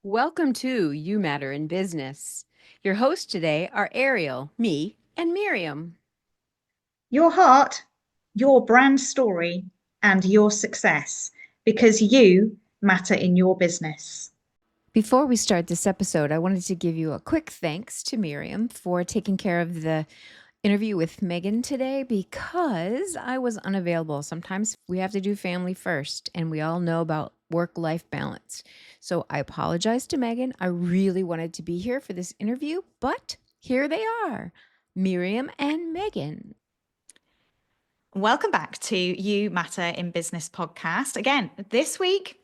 Welcome to You Matter in Business. Your hosts today are Ariel, me, and Miriam. Your heart, your brand story, and your success because you matter in your business. Before we start this episode, I wanted to give you a quick thanks to Miriam for taking care of the interview with Megan today because I was unavailable. Sometimes we have to do family first, and we all know about work-life balance. So I apologize to Megan. I really wanted to be here for this interview, but here they are, Miriam and Megan. Welcome back to You Matter in Business podcast. Again, this week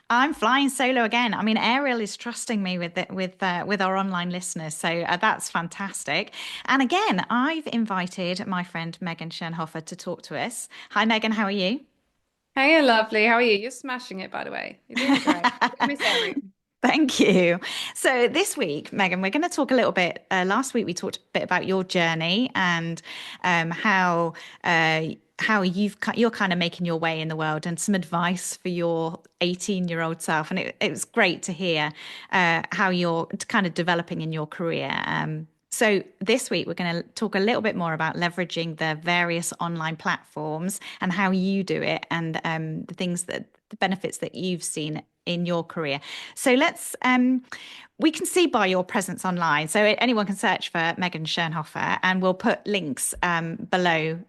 I'm flying solo again. I mean, Ariel is trusting me with our online listeners, so that's fantastic. And again, I've invited my friend Megan Schirnhofer to talk to us. Hi, Megan. How are you? Hey, lovely. How are you? You're smashing it, by the way. You're doing great. Miss Amy. Thank you. So this week, Megan, we're going to talk a little bit. Last week we talked a bit about your journey and how you're kind of making your way in the world, and some advice for your 18-year-old self. And it was great to hear how you're kind of developing in your career. So this week we're going to talk a little bit more about leveraging the various online platforms and how you do it, and the benefits that you've seen in your career. So we can see by your presence online. So anyone can search for Megan Schirnhofer, and we'll put links below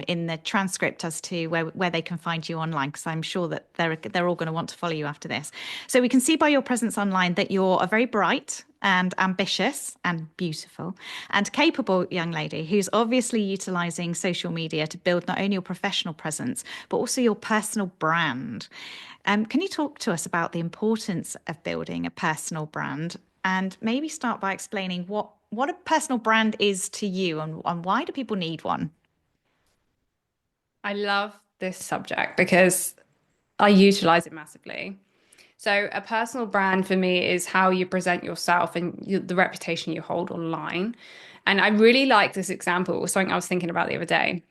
in the transcript as to where they can find you online, because I'm sure that they're all going to want to follow you after this. So we can see by your presence online that you're a very bright and ambitious and beautiful and capable young lady who's obviously utilizing social media to build not only your professional presence, but also your personal brand. Can you talk to us about the importance of building a personal brand, and maybe start by explaining what a personal brand is to you, and why do people need one? I love this subject because I utilize it massively. So, a personal brand for me is how you present yourself and the reputation you hold online. And I really like this example. It was something I was thinking about the other day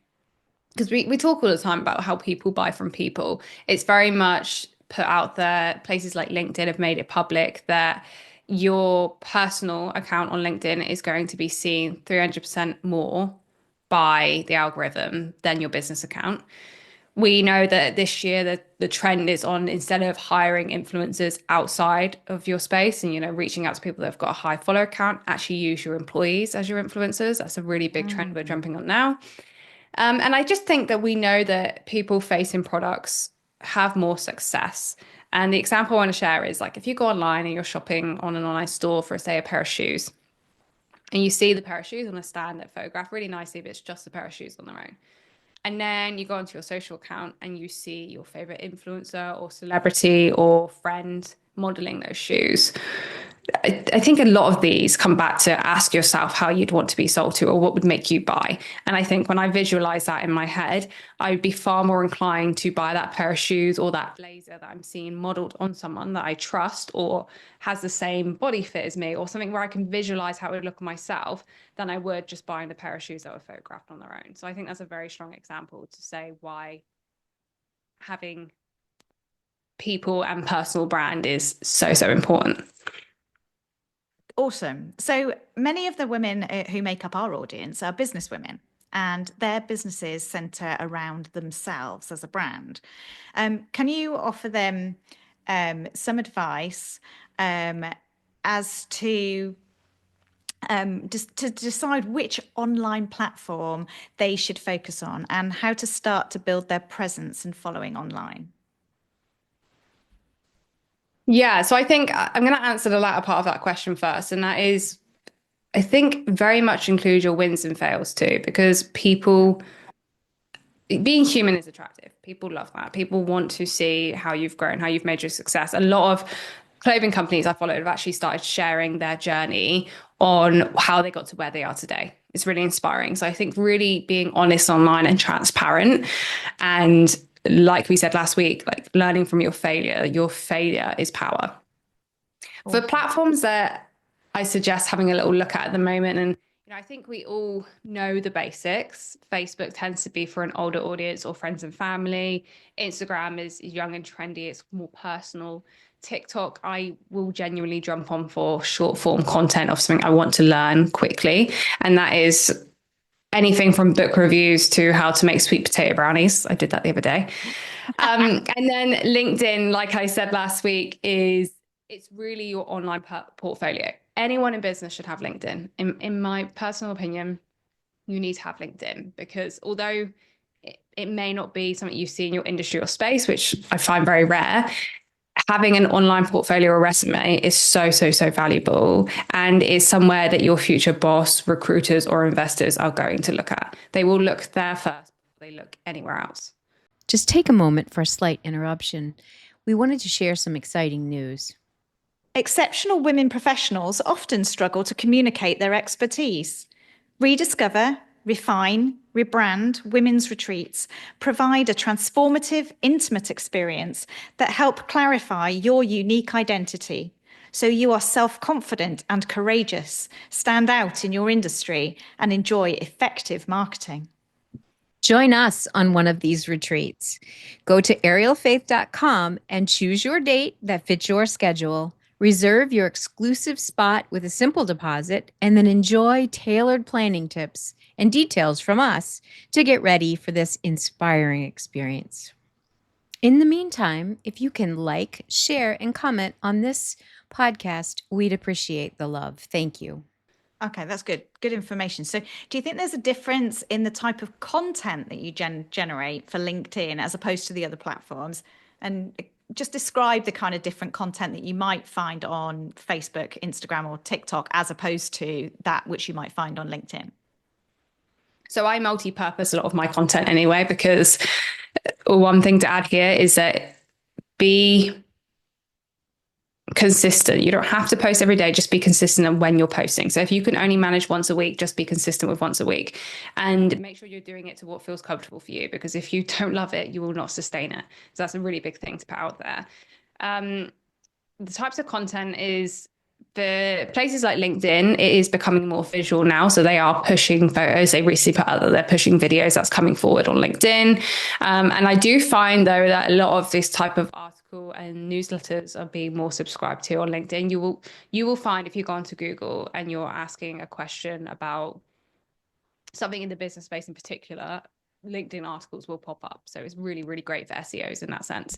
because we talk all the time about how people buy from people. It's very much put out there. Places like LinkedIn have made it public that your personal account on LinkedIn is going to be seen 300% more by the algorithm than your business account. We know that this year the trend is on, instead of hiring influencers outside of your space and reaching out to people that have got a high follower count, actually use your employees as your influencers. That's a really big trend we're jumping on now. And I just think that we know that people facing products have more success. And the example I want to share is, like, if you go online and you're shopping on an online store for, say, a pair of shoes, and you see the pair of shoes on a stand that photograph really nicely, but it's just a pair of shoes on their own. And then you go onto your social account and you see your favorite influencer or celebrity or friend modeling those shoes. I think a lot of these come back to ask yourself how you'd want to be sold to, or what would make you buy. And I think when I visualize that in my head, I would be far more inclined to buy that pair of shoes or that blazer that I'm seeing modeled on someone that I trust or has the same body fit as me, or something where I can visualize how it would look on myself, than I would just buying the pair of shoes that were photographed on their own. So I think that's a very strong example to say why having people and personal brand is so, so important. Awesome. So many of the women who make up our audience are business women, and their businesses center around themselves as a brand. Can you offer them some advice as to just to decide which online platform they should focus on, and how to start to build their presence and following online? Yeah, so I think I'm going to answer the latter part of that question first. And that is, I think, very much include your wins and fails too, because people, being human is attractive. People love that. People want to see how you've grown, how you've made your success. A lot of clothing companies I followed have actually started sharing their journey on how they got to where they are today. It's really inspiring. So I think really being honest online and transparent, and like we said last week, like learning from your failure is power. For Awesome. platforms that I suggest having a little look at the moment, and I think we all know the basics. Facebook tends to be for an older audience or friends and family. Instagram is young and trendy. It's more personal. TikTok, I will genuinely jump on for short form content of something I want to learn quickly. And that is anything from book reviews to how to make sweet potato brownies. I did that the other day. And then LinkedIn, like I said last week, it's really your online portfolio. Anyone in business should have LinkedIn. In my personal opinion, you need to have LinkedIn, because although it may not be something you see in your industry or space, which I find very rare, having an online portfolio or resume is so, so, so valuable, and is somewhere that your future boss, recruiters, or investors are going to look at. They will look there first before they look anywhere else. Just take a moment for a slight interruption. We wanted to share some exciting news. Exceptional women professionals often struggle to communicate their expertise. Rediscover, refine, rebrand women's retreats provide a transformative, intimate experience that help clarify your unique identity, so you are self-confident and courageous, stand out in your industry, and enjoy effective marketing. Join us on one of these retreats. Go to arielfaith.com and choose your date that fits your schedule. Reserve your exclusive spot with a simple deposit, and then enjoy tailored planning tips and details from us to get ready for this inspiring experience. In the meantime, if you can like, share, and comment on this podcast, we'd appreciate the love. Thank you. Okay, that's good. Good information. So, do you think there's a difference in the type of content that you generate for LinkedIn as opposed to the other platforms? And just describe the kind of different content that you might find on Facebook, Instagram, or TikTok, as opposed to that which you might find on LinkedIn. So I multi-purpose a lot of my content anyway, because one thing to add here is that be consistent. You don't have to post every day, just be consistent on when you're posting. So if you can only manage once a week, just be consistent with once a week, and make sure you're doing it to what feels comfortable for you, because if you don't love it, you will not sustain it. So that's a really big thing to put out there. The types of content is, the places like LinkedIn, it is becoming more visual now. So they are pushing photos. They recently put out that they're pushing videos. That's coming forward on LinkedIn. And I do find, though, that a lot of this type of article and newsletters are being more subscribed to on LinkedIn. You will find, if you go onto Google and you're asking a question about something in the business space in particular, LinkedIn articles will pop up. So it's really, really great for SEOs in that sense.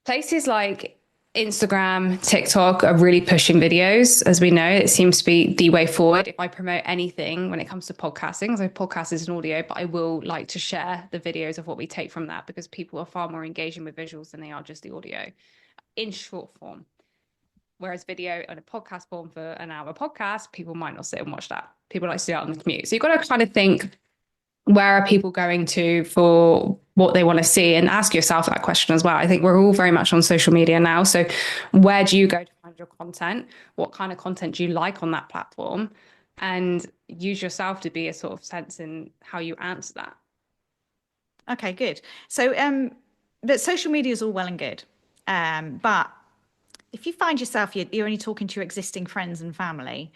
Places like Instagram, TikTok are really pushing videos. As we know, it seems to be the way forward. If I promote anything when it comes to podcasting, so podcast is an audio, but I will like to share the videos of what we take from that, because people are far more engaging with visuals than they are just the audio in short form. Whereas video on a podcast form for an hour podcast, people might not sit and watch that. People like to do it on the commute. So you've got to kind of think, where are people going to for what they want to see, and ask yourself that question as well. I think we're all very much on social media now. So where do you go to find your content? What kind of content do you like on that platform? And use yourself to be a sort of sense in how you answer that. Okay, good. So but social media is all well and good. But if you find yourself, you're only talking to your existing friends and family,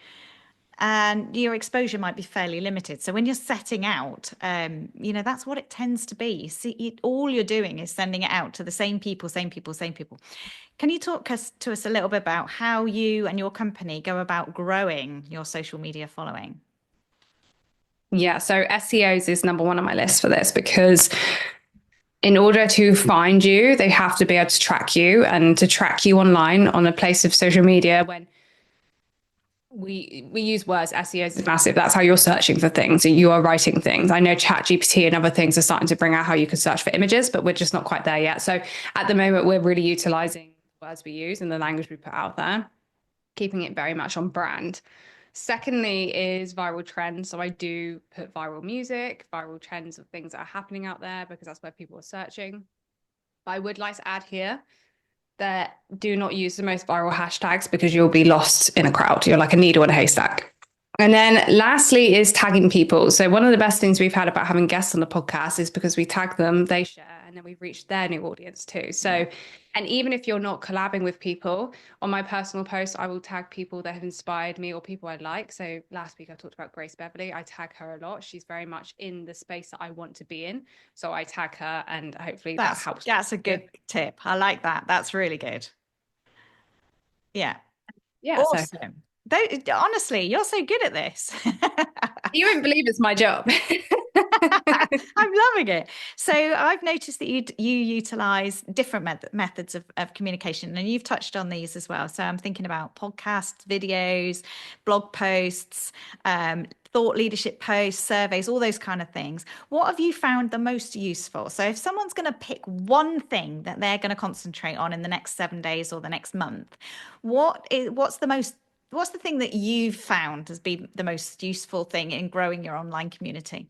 and your exposure might be fairly limited. So when you're setting out, that's what it tends to be. You see, all you're doing is sending it out to the same people, same people, same people. Can you talk to us a little bit about how you and your company go about growing your social media following? Yeah, so SEOs is number one on my list for this, because in order to find you, they have to be able to track you, and to track you online on a place of social media. When we use words, SEOs is massive. That's how you're searching for things. You are writing things. I know ChatGPT and other things are starting to bring out how you can search for images, but we're just not quite there yet. So at the moment, we're really utilizing the words we use and the language we put out there, keeping it very much on brand. Secondly is viral trends. So I do put viral music, viral trends of things that are happening out there, because that's where people are searching. But I would like to add here that do not use the most viral hashtags, because you'll be lost in a crowd. You're like a needle in a haystack. And then lastly is tagging people. So one of the best things we've had about having guests on the podcast is because we tag them, they share, and then we've reached their new audience too. So, and even if you're not collabing with people, on my personal posts, I will tag people that have inspired me or people I like. So last week I talked about Grace Beverly. I tag her a lot. She's very much in the space that I want to be in. So I tag her, and hopefully that helps. That's a good tip. I like that. That's really good. Yeah. Yeah, so Awesome. Honestly, you're so good at this. you wouldn't believe it's my job. I'm loving it. So I've noticed that you utilize different methods of communication, and you've touched on these as well. So I'm thinking about podcasts, videos, blog posts, thought leadership posts, surveys, all those kind of things. What have you found the most useful? So if someone's going to pick one thing that they're going to concentrate on in the next 7 days or the next month, what's the thing that you've found has been the most useful thing in growing your online community?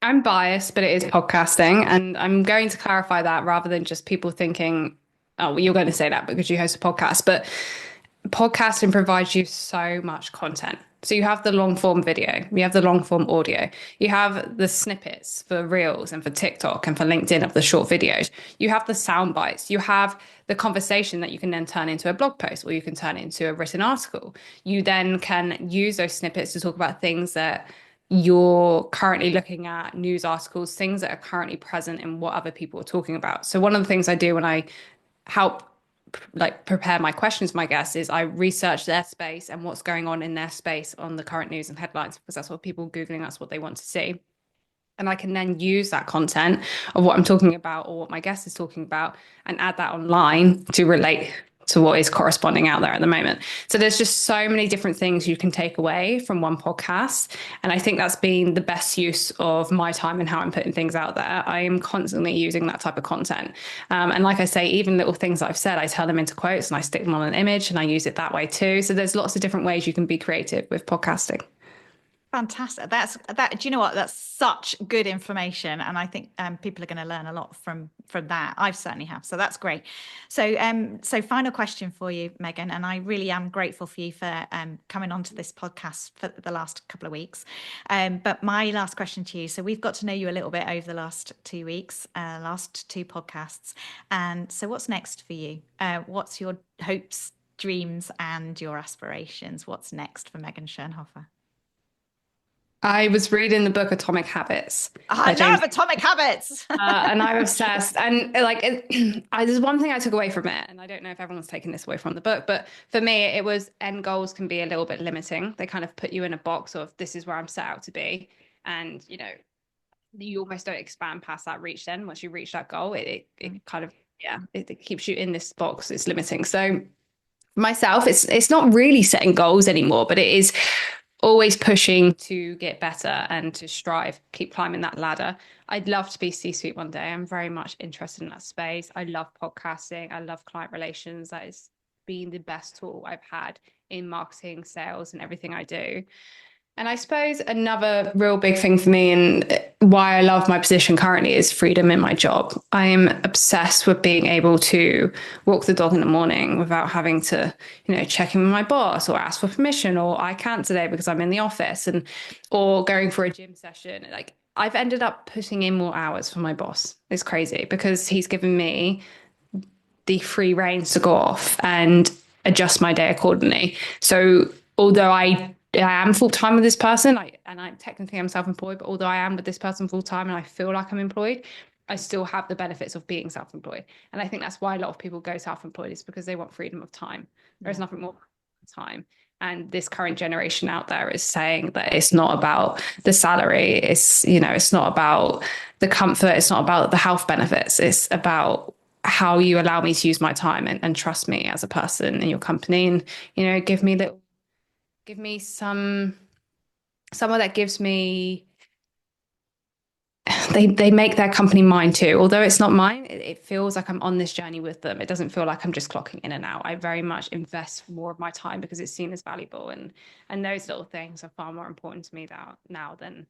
I'm biased, but it is podcasting. And I'm going to clarify that rather than just people thinking, oh, well, you're going to say that because you host a podcast. But podcasting provides you so much content. So you have the long form video, you have the long form audio, you have the snippets for Reels and for TikTok and for LinkedIn of the short videos. You have the sound bites. You have the conversation that you can then turn into a blog post or you can turn into a written article. You then can use those snippets to talk about things that you're currently looking at, news articles, things that are currently present in what other people are talking about. So one of the things I do when I help prepare my questions for my guests is I research their space and what's going on in their space on the current news and headlines, because that's what people Googling, that's what they want to see. And I can then use that content of what I'm talking about or what my guest is talking about and add that online to relate to what is corresponding out there at the moment. So there's just so many different things you can take away from one podcast. And I think that's been the best use of my time and how I'm putting things out there. I am constantly using that type of content. And like I say, even little things that I've said, I turn them into quotes and I stick them on an image and I use it that way too. So there's lots of different ways you can be creative with podcasting. Fantastic. That. Do you know what? That's such good information, and I think people are going to learn a lot from that. I certainly have. So that's great. So final question for you, Megan, and I really am grateful for you for coming onto this podcast for the last couple of weeks. But my last question to you. So we've got to know you a little bit over the last 2 weeks, last 2 podcasts, and so what's next for you? What's your hopes, dreams, and your aspirations? What's next for Megan Schirnhofer? I was reading the book Atomic Habits. I love Atomic Habits. And I'm obsessed. And there's one thing I took away from it, and I don't know if everyone's taken this away from the book, but for me, it was end goals can be a little bit limiting. They kind of put you in a box of this is where I'm set out to be. And, you almost don't expand past that reach then. Once you reach that goal, it kind of, it keeps you in this box. It's limiting. So for myself, it's not really setting goals anymore, but it is always pushing to get better and to strive, keep climbing that ladder. I'd love to be C-suite one day. I'm very much interested in that space. I love podcasting. I love client relations. That has been the best tool I've had in marketing, sales, and everything I do. And I suppose another real big thing for me and why I love my position currently is freedom in my job. I am obsessed with being able to walk the dog in the morning without having to, check in with my boss or ask for permission or I can't today because I'm in the office or going for a gym session. Like I've ended up putting in more hours for my boss. It's crazy because he's given me the free reins to go off and adjust my day accordingly. So although I am full-time with this person, I'm technically I'm self-employed, but although I am with this person full-time and I feel like I'm employed, I still have the benefits of being self-employed. And I think that's why a lot of people go self-employed is because they want freedom of time. There's nothing more time. And this current generation out there is saying that it's not about the salary. It's, it's not about the comfort. It's not about the health benefits. It's about how you allow me to use my time and trust me as a person in your company and, give me someone that gives me they make their company mine too. Although it's not mine, it feels like I'm on this journey with them. It doesn't feel like I'm just clocking in and out. I very much invest more of my time because it's seen as valuable, and those little things are far more important to me now than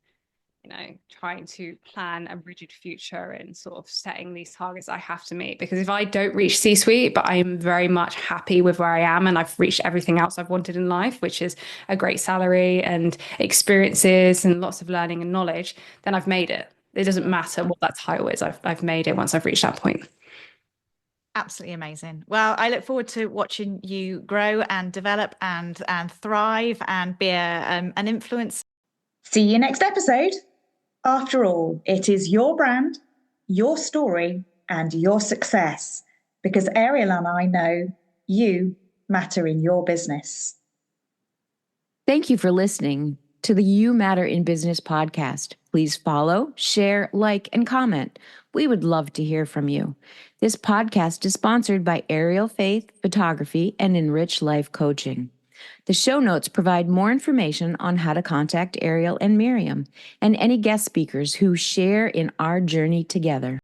trying to plan a rigid future and sort of setting these targets I have to meet. Because if I don't reach C-suite, but I am very much happy with where I am and I've reached everything else I've wanted in life, which is a great salary and experiences and lots of learning and knowledge, then I've made it. It doesn't matter what that title is. I've made it once I've reached that point. Absolutely amazing. Well, I look forward to watching you grow and develop and thrive and be an influence. See you next episode. After all, it is your brand, your story, and your success. Because Ariel and I know you matter in your business. Thank you for listening to the You Matter in Business podcast. Please follow, share, like, and comment. We would love to hear from you. This podcast is sponsored by Aerial Faith Photography and Enrich Life Coaching. The show notes provide more information on how to contact Ariel and Miriam and any guest speakers who share in our journey together.